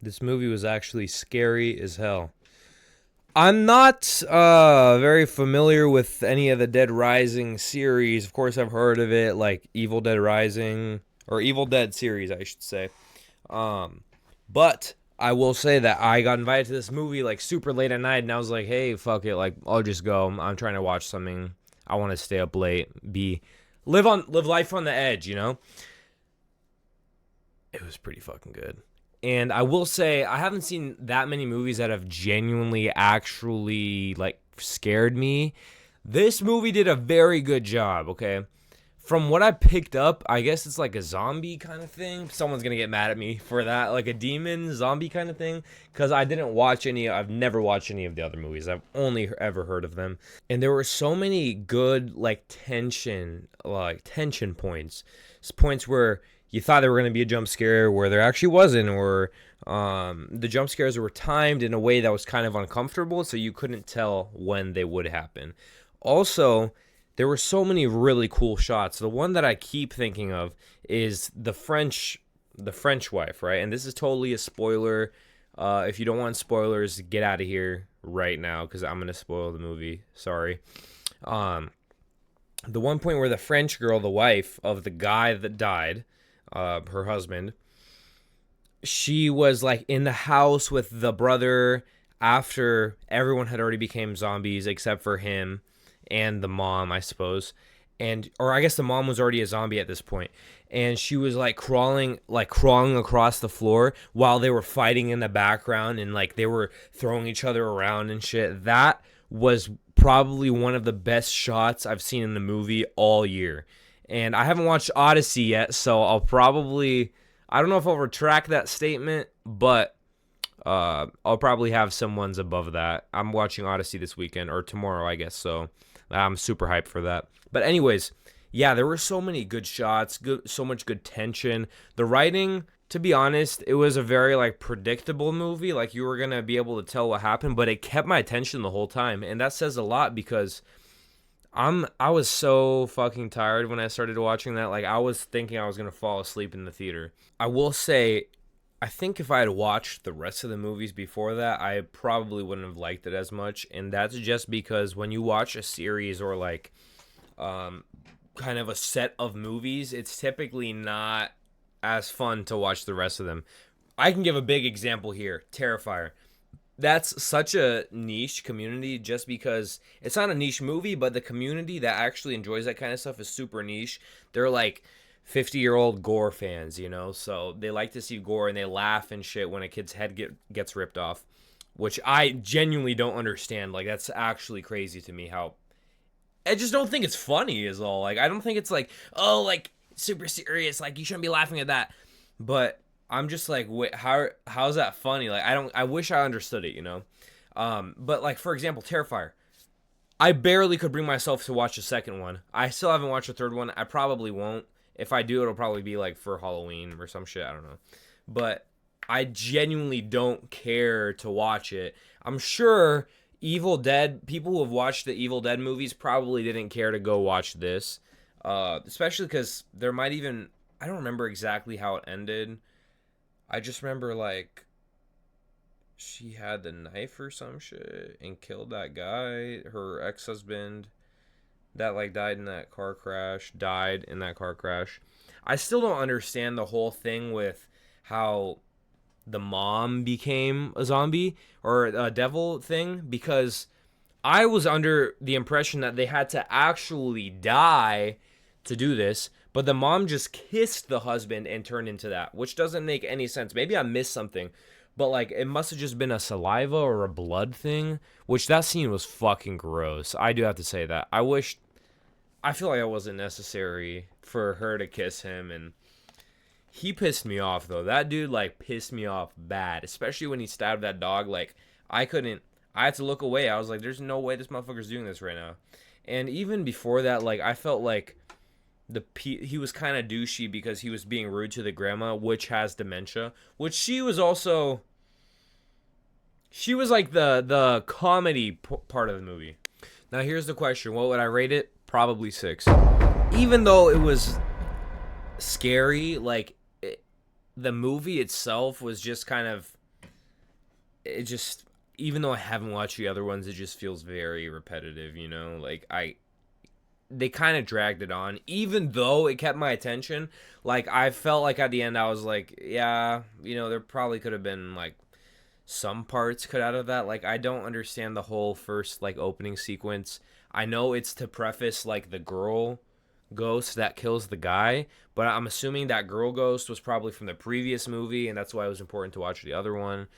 This movie was actually scary as hell. I'm not very familiar with any of the Dead Rising series. Of course, I've heard of it, like Evil Dead Rising or Evil Dead series, I should say. Um, but I will say that I got invited to this movie like super late at night, and I was like, "Hey, fuck it, like I'll just go. I'm trying to watch something. I want to stay up late, be live life on the edge, you know." It was pretty fucking good. And I will say I haven't seen that many movies that have genuinely actually like scared me. This movie did a very good job, okay? From what I picked up, I guess it's like a zombie kind of thing. Someone's going to get mad at me for that, like a demon zombie kind of thing, cuz I've never watched any of the other movies. I've only ever heard of them. And there were so many good tension points. Points where you thought there were going to be a jump scare where there actually wasn't, or the jump scares were timed in a way that was kind of uncomfortable, so you couldn't tell when they would happen. Also, there were so many really cool shots. The one that I keep thinking of is the French wife, right? And this is totally a spoiler. If you don't want spoilers, get out of here right now because I'm gonna spoil the movie. Sorry. Um, the one point where the French girl, the wife of the guy that died, her husband, she was like in the house with the brother after everyone had already became zombies except for him and the mom, I suppose. And or I guess the mom was already a zombie at this point. And she was crawling across the floor while they were fighting in the background, and like they were throwing each other around and shit. That was probably one of the best shots I've seen in the movie all year. And I haven't watched Odyssey yet, so I don't know if I'll retract that statement, but I'll probably have some ones above that. I'm watching Odyssey this weekend or tomorrow, I guess. So I'm super hyped for that. But anyways, yeah, there were so many good shots, so much good tension. The writing, to be honest, it was a very like predictable movie. Like you were gonna be able to tell what happened, but it kept my attention the whole time, and that says a lot because I was so fucking tired when I started watching that. Like I was thinking I was gonna fall asleep in the theater. I will say, I think if I had watched the rest of the movies before that, I probably wouldn't have liked it as much. And that's just because when you watch a series or like um, kind of a set of movies, it's typically not as fun to watch the rest of them. I can give a big example here: Terrifier. That's such a niche community just because it's not a niche movie, but the community that actually enjoys that kind of stuff is super niche. They're like 50-year-old gore fans, you know? So they like to see gore and they laugh and shit when a kid's head gets ripped off, which I genuinely don't understand. Like, that's actually crazy to me how I just don't think it's funny, is all. Like, I don't think it's like, oh, like, super serious. Like, you shouldn't be laughing at that. But I'm just like, wait, how's that funny? Like, I wish I understood it, you know? But like, for example, Terrifier. I barely could bring myself to watch the second one. I still haven't watched the third one. I probably won't. If I do, it'll probably be like for Halloween or some shit. I don't know. But I genuinely don't care to watch it. I'm sure Evil Dead, people who have watched the Evil Dead movies probably didn't care to go watch this. Especially because there might even, I don't remember exactly how it ended. I just remember like she had the knife or some shit and killed that guy, her ex-husband that like died in that car crash. I still don't understand the whole thing with how the mom became a zombie or a devil thing, because I was under the impression that they had to actually die to do this, but the mom just kissed the husband and turned into that, which doesn't make any sense. Maybe I missed something, but like it must have just been a saliva or a blood thing, which that scene was fucking gross. I do have to say that. I feel like it wasn't necessary for her to kiss him, and he pissed me off though. That dude like pissed me off bad, especially when he stabbed that dog. Like I couldn't. I had to look away. I was like, "There's no way this motherfucker's doing this right now." And even before that, like I felt like he was kind of douchey because he was being rude to the grandma, which has dementia. Which she was like the comedy part of the movie. Now here's the question: what would I rate it? Probably 6. Even though it was scary, like the movie itself was just kind of it just, even though I haven't watched the other ones, it just feels very repetitive, you know? Like they kind of dragged it on, even though it kept my attention. Like I felt like at the end I was like, yeah, you know, there probably could have been like some parts cut out of that. Like I don't understand the whole first like opening sequence. I know it's to preface like the girl ghost that kills the guy, but I'm assuming that girl ghost was probably from the previous movie, and that's why it was important to watch the other one.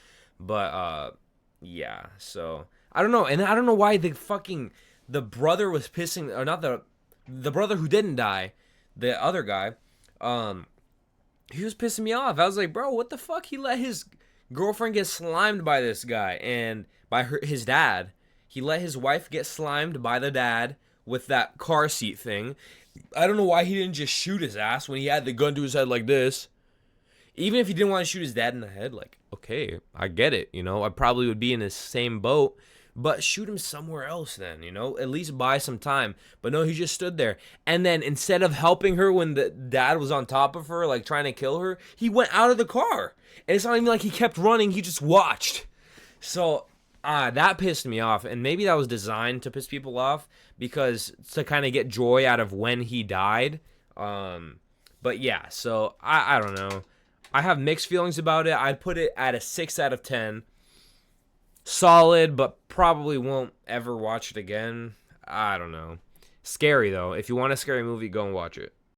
But yeah, so I don't know, and I don't know why the brother was pissing, or not the brother who didn't die, the other guy, um, he was pissing me off. I was like, bro, what the fuck? He let his girlfriend get slimed by this guy and by his dad. He let his wife get slimed by the dad with that car seat thing. I don't know why he didn't just shoot his ass when he had the gun to his head like this. Even if he didn't want to shoot his dad in the head, like, okay, I get it, you know, I probably would be in the same boat, but shoot him somewhere else then, you know, at least buy some time. But no, he just stood there. And then instead of helping her when the dad was on top of her, like trying to kill her, he went out of the car. And it's not even like he kept running, he just watched. So, that pissed me off. And maybe that was designed to piss people off because to kind of get joy out of when he died. But yeah, so I don't know. I have mixed feelings about it. I'd put it at a 6 out of 10. Solid, but probably won't ever watch it again. I don't know. Scary, though. If you want a scary movie, go and watch it.